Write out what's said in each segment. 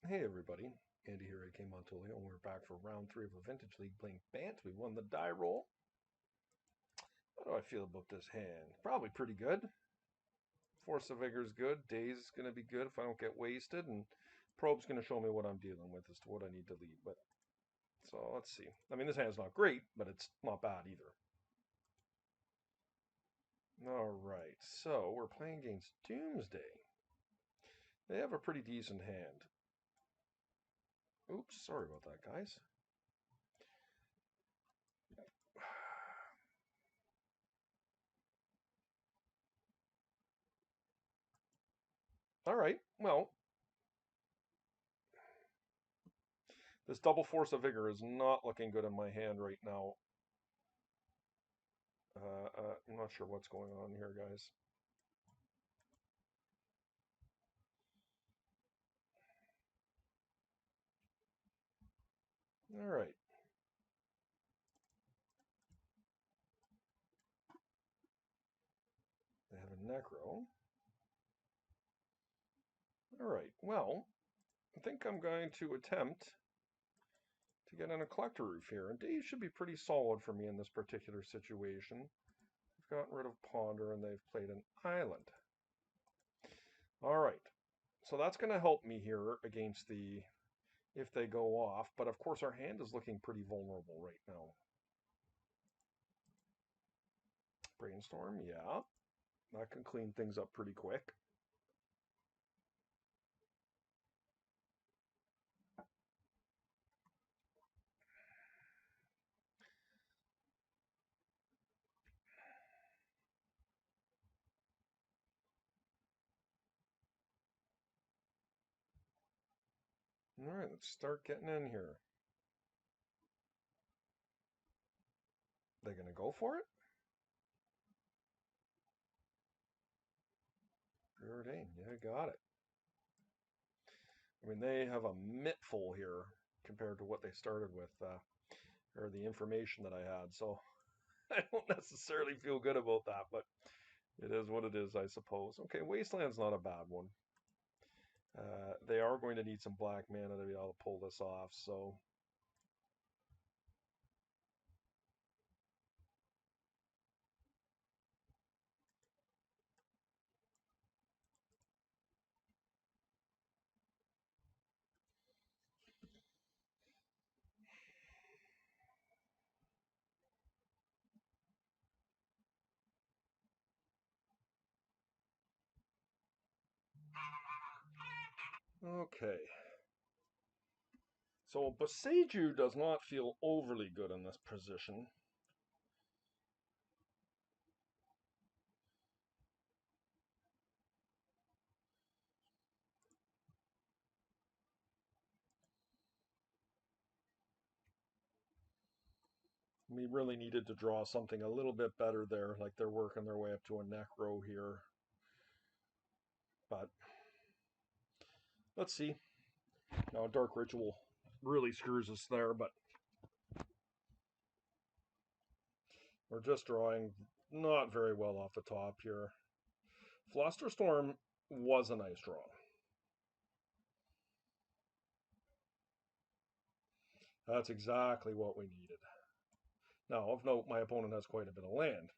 Hey everybody, Andy here, AK Montolio, and we're back for round 3 of a Vintage League playing BANT. We won the die roll. How do I feel about this hand? Probably pretty good. Force of Vigor is good. Daze is going to be good if I don't get wasted, and Probe's going to show me what I'm dealing with as to what I need to lead with. So let's see. I mean, this hand's not great, but it's not bad either. Alright, so we're playing against Doomsday. They have a pretty decent hand. Oops, sorry about that, guys. Alright, well, this double Force of Vigor is not looking good in my hand right now. I'm not sure what's going on here, guys. All right. They have a Necro. All right. Well, I think I'm going to attempt to get in a Collector Roof here. And Dave should be pretty solid for me in this particular situation. They've gotten rid of Ponder and they've played an Island. All right. So that's going to help me here against the, if they go off. But of course, our hand is looking pretty vulnerable right now. Brainstorm, yeah. That can clean things up pretty quick. All right, let's start getting in here. They're going to go for it? Preordained, yeah, got it. I mean, they have a mittful here compared to what they started with, or the information that I had. So I don't necessarily feel good about that, but it is what it is, I suppose. Okay, Wasteland's not a bad one. They are going to need some black mana to be able to pull this off, so. Okay. So Boseiju does not feel overly good in this position. We really needed to draw something a little bit better there, like they're working their way up to a Necro here. But let's see. Now, Dark Ritual really screws us there, but we're just drawing not very well off the top here. Flusterstorm was a nice draw. That's exactly what we needed. Now, of note, my opponent has quite a bit of land.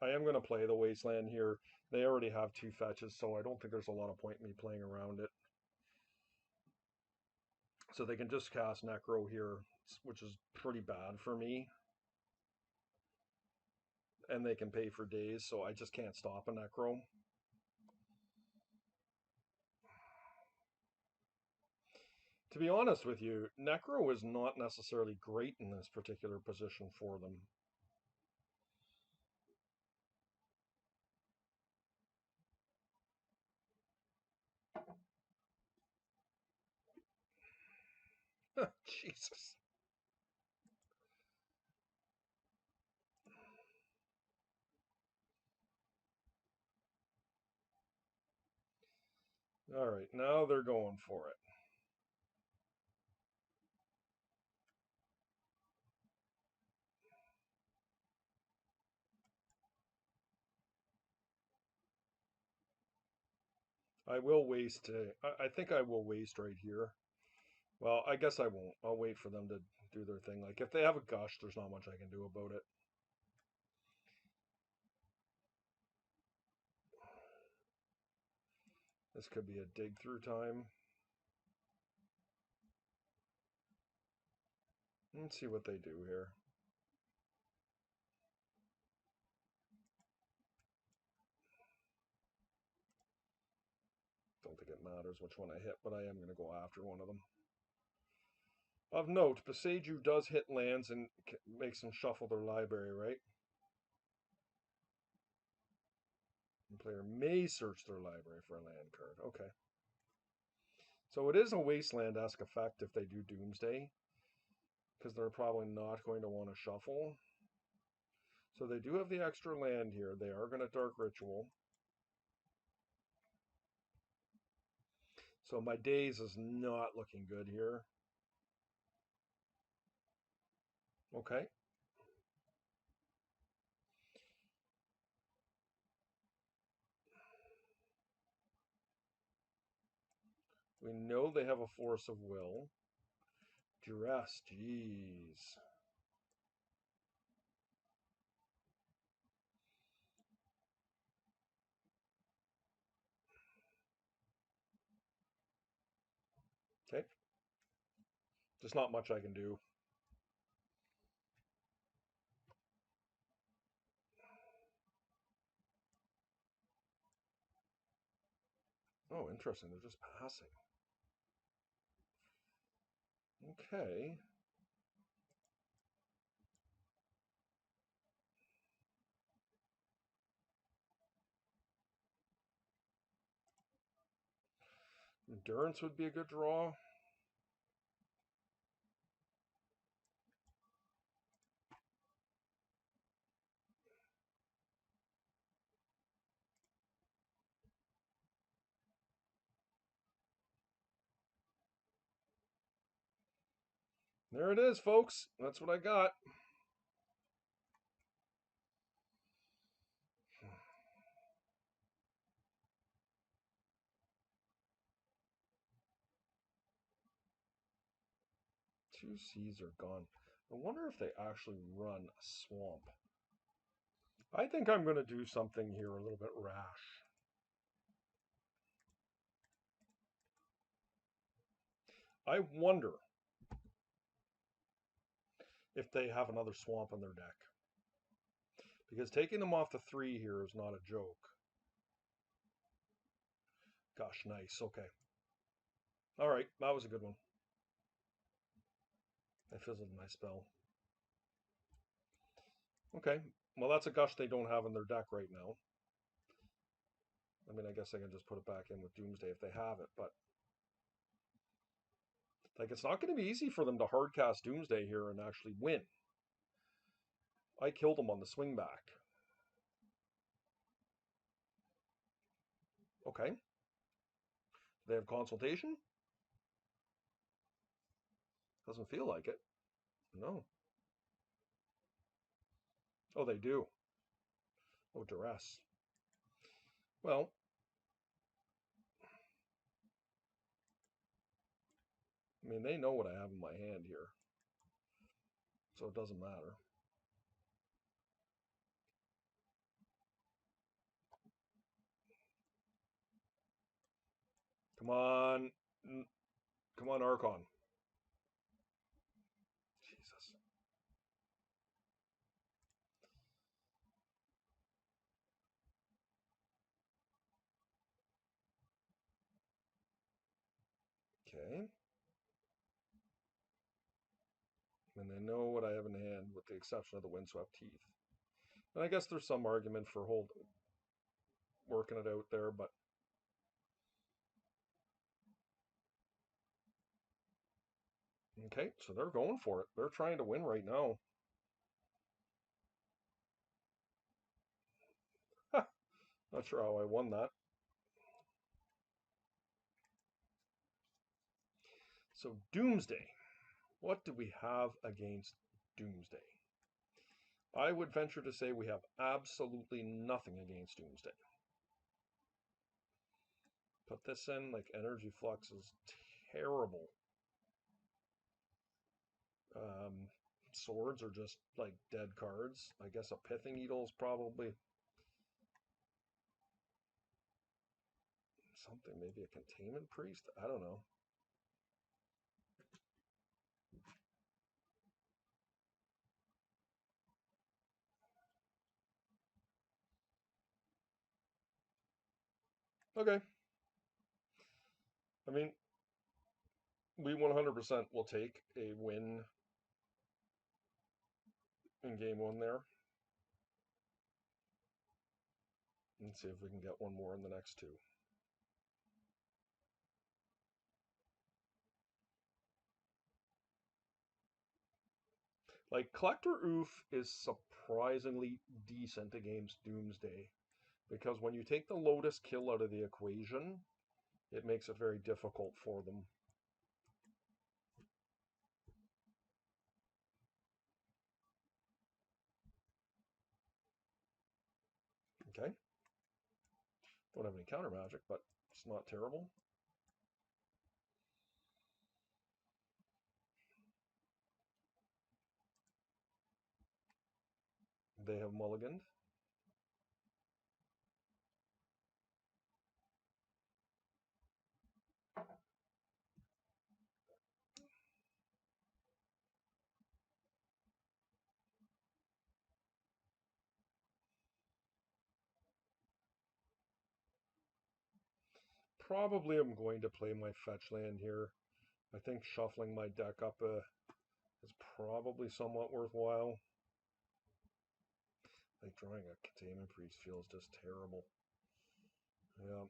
I am going to play the Wasteland here. They already have 2 fetches, so I don't think there's a lot of point in me playing around it. So they can just cast Necro here, which is pretty bad for me. And they can pay for days, so I just can't stop a Necro. To be honest with you, Necro is not necessarily great in this particular position for them. Jesus. All right, now they're going for it. I will waste. I think I will waste right here. Well, I guess I won't. I'll wait for them to do their thing. Like, if they have a gush, there's not much I can do about it. This could be a dig through time. Let's see what they do here. Don't think it matters which one I hit, but I am going to go after one of them. Of note, Beseju does hit lands and makes them shuffle their library, right? The player may search their library for a land card. Okay. So it is a Wasteland-esque effect if they do Doomsday, because they're probably not going to want to shuffle. So they do have the extra land here. They are going to Dark Ritual. So my days is not looking good here. Okay. We know they have a Force of Will. Duress, jeez. Okay. Just not much I can do. Oh, interesting. They're just passing. Okay. Endurance would be a good draw. There it is, folks. That's what I got. Two C's are gone. I wonder if they actually run a swamp. I think I'm going to do something here a little bit rash. I wonder if they have another swamp in their deck. Because taking them off the 3 here is not a joke. Gosh, nice. Okay. All right, that was a good one. I fizzled my spell. Okay, well, that's a gush they don't have in their deck right now. I mean, I guess I can just put it back in with Doomsday if they have it, but like, it's not going to be easy for them to hardcast Doomsday here and actually win. I killed them on the swing back. Okay. Do they have consultation? Doesn't feel like it. No. Oh, they do. Oh, duress. Well, I mean, they know what I have in my hand here, so it doesn't matter. Come on. Come on, Archon. Jesus. Okay. And they know what I have in hand, with the exception of the Windswept Teeth. And I guess there's some argument for working it out there, but okay, so they're going for it. They're trying to win right now. Not sure how I won that. So Doomsday. What do we have against Doomsday? I would venture to say we have absolutely nothing against Doomsday. Put this in, like Energy Flux is terrible. Swords are just like dead cards. I guess a Pithing Needle is probably something, maybe a Containment Priest? I don't know. Okay. I mean, we 100% will take a win in game one there. And see if we can get one more in the next two. Like, Collector Oof is surprisingly decent against Doomsday, because when you take the Lotus kill out of the equation, it makes it very difficult for them. Okay. Don't have any counter magic, but it's not terrible. They have mulliganed. Probably I'm going to play my fetch land here. I think shuffling my deck up is probably somewhat worthwhile. Like, drawing a Containment Priest feels just terrible. Yeah.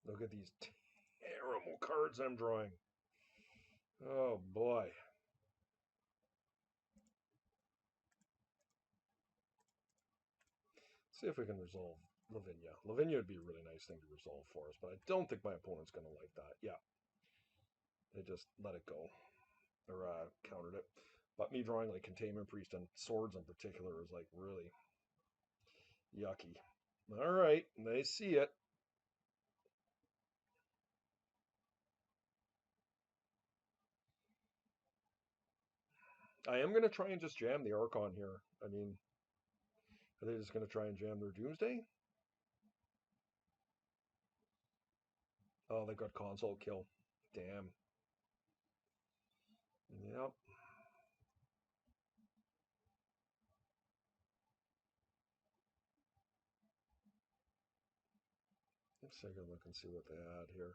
Look at these terrible cards I'm drawing. Oh boy. See if we can resolve Lavinia. Lavinia would be a really nice thing to resolve for us, but I don't think my opponent's going to like that. Yeah. They just let it go. Or countered it. But me drawing like Containment Priest and Swords in particular is like really yucky. Alright, they see it. I am going to try and just jam the Archon here. I mean, are they just going to try and jam their Doomsday? Oh, they got console kill. Damn. Yep. Let's take a look and see what they had here.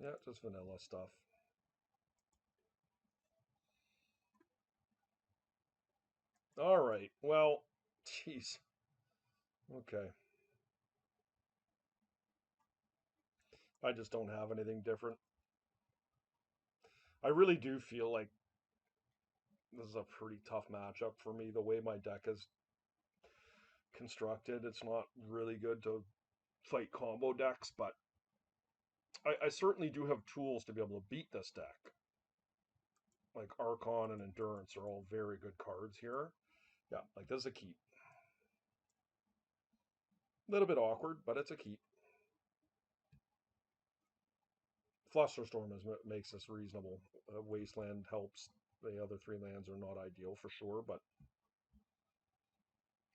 Yeah, just vanilla stuff. All right. Well, jeez. Okay. I just don't have anything different. I really do feel like this is a pretty tough matchup for me. The way my deck is constructed, it's not really good to fight combo decks, but I certainly do have tools to be able to beat this deck. Like Archon and Endurance are all very good cards here. Yeah, like this is a keep. A little bit awkward, but it's a keep. Flusterstorm makes this reasonable. Wasteland helps. The other three lands are not ideal for sure, but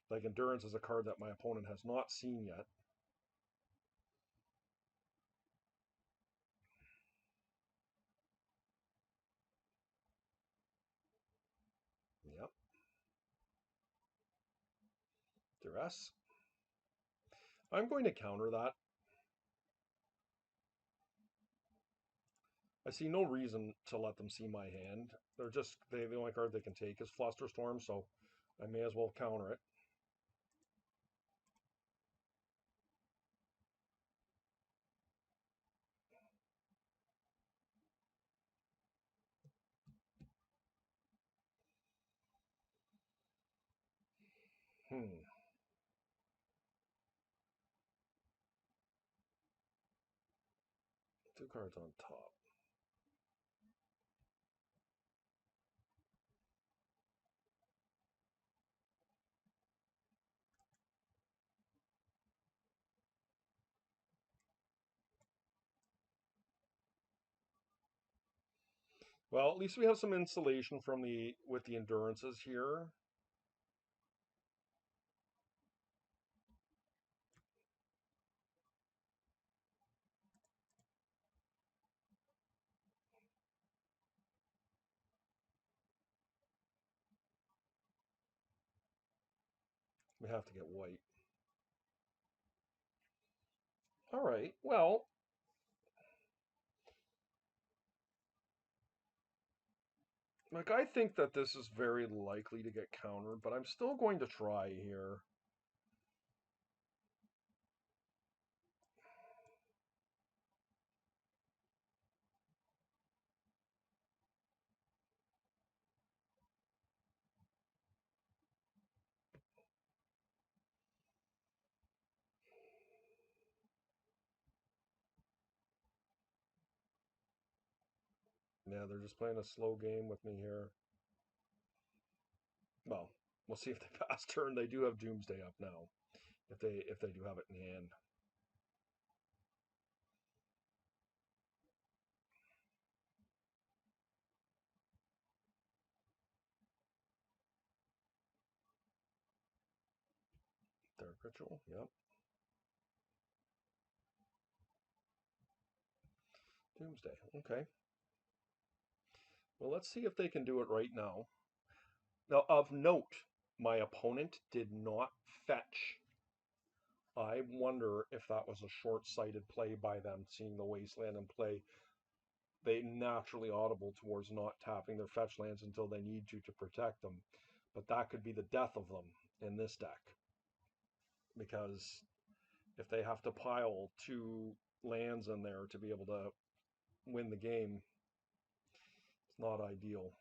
like Endurance is a card that my opponent has not seen yet. Yep. Duress. I'm going to counter that. I see no reason to let them see my hand. The only card they can take is Flusterstorm, so I may as well counter it. Two cards on top. Well, at least we have some insulation from with the endurances here. We have to get white. All right. Well, like I think that this is very likely to get countered, but I'm still going to try here. Yeah, they're just playing a slow game with me here. Well, we'll see if they pass turn. They do have Doomsday up now. If they do have it in hand. Dark Ritual, yep. Doomsday, okay. Well, let's see if they can do it right now. Now, of note, my opponent did not fetch. I wonder if that was a short-sighted play by them, seeing the Wasteland in play. They naturally audible towards not tapping their fetch lands until they need to protect them. But that could be the death of them in this deck. Because if they have to pile 2 lands in there to be able to win the game, it's not ideal.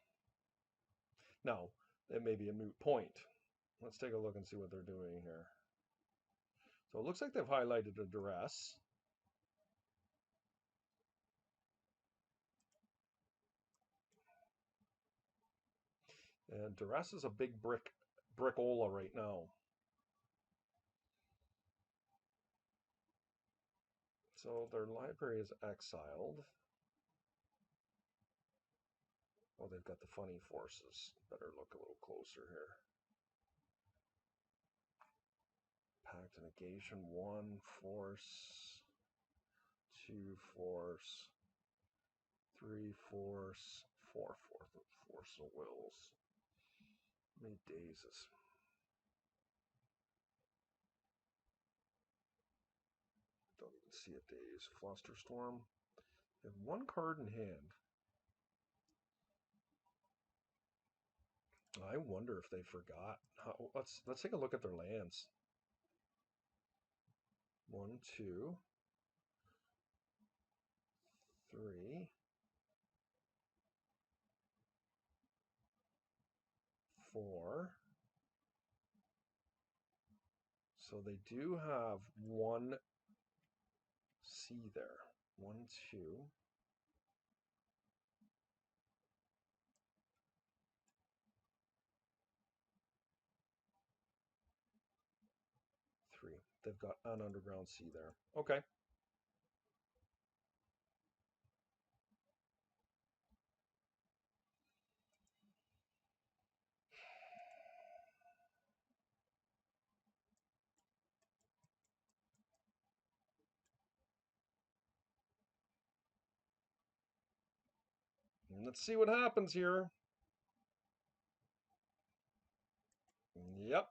Now, it may be a moot point. Let's take a look and see what they're doing here. So it looks like they've highlighted a Duress. And Duress is a big brickola right now. So their library is exiled. Oh, they've got the funny forces. Better look a little closer here. Pact Negation, 1 force, 2 force, 3 force, 4 force of wills. How many dazes? Don't even see a daze. Flusterstorm. They have 1 card in hand. I wonder if they forgot. Let's take a look at their lands. 1, 2, 3, 4. So they do have 1 C there. 1, 2. 3. They've got an underground sea there. Okay. Let's see what happens here. Yep.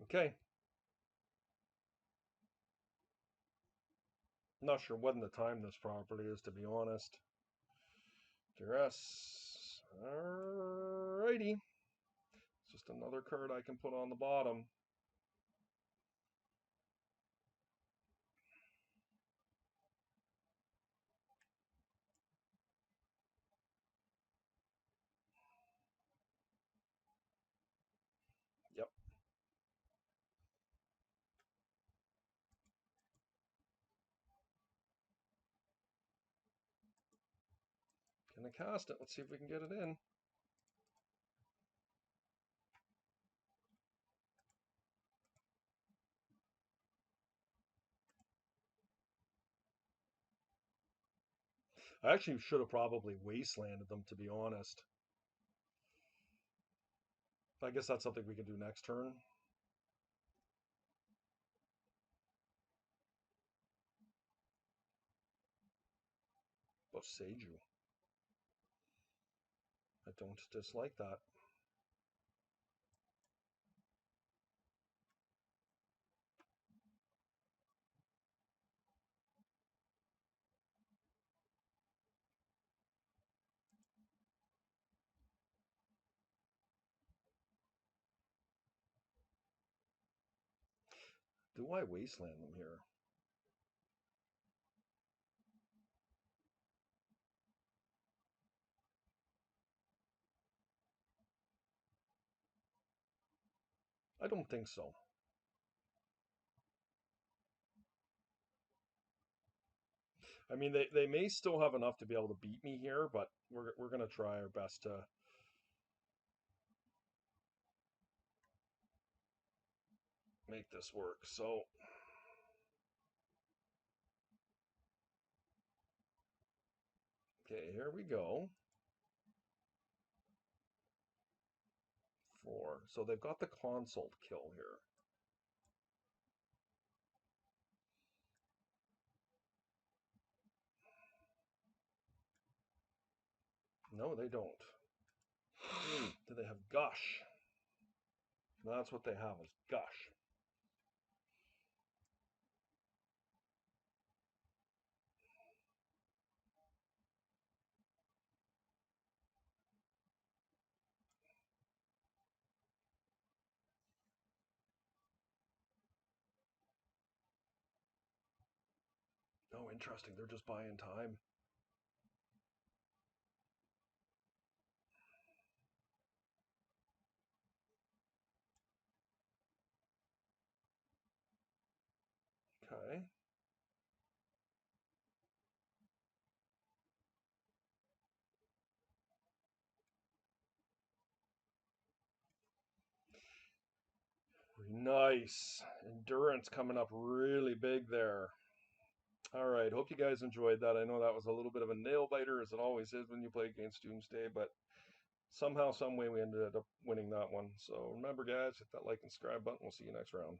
Okay. Not sure when the time this property is, to be honest. Duress. Alrighty. It's just another card I can put on the bottom. Gonna cast it. Let's see if we can get it in. I actually should have probably wastelanded them, to be honest. I guess that's something we can do next turn. But Seiju. I don't dislike that. Do I wasteland them here? I don't think so. I mean, they may still have enough to be able to beat me here, but we're going to try our best to make this work. So, okay, here we go. 4. So they've got the consult kill here. No, they don't. Do they have Gush? That's what they have, is Gush. Oh, interesting. They're just buying time. Okay. Nice. Endurance coming up really big there. All right. Hope you guys enjoyed that. I know that was a little bit of a nail biter, as it always is when you play against Doomsday, but somehow, some way, we ended up winning that one. So remember, guys, hit that like and subscribe button. We'll see you next round.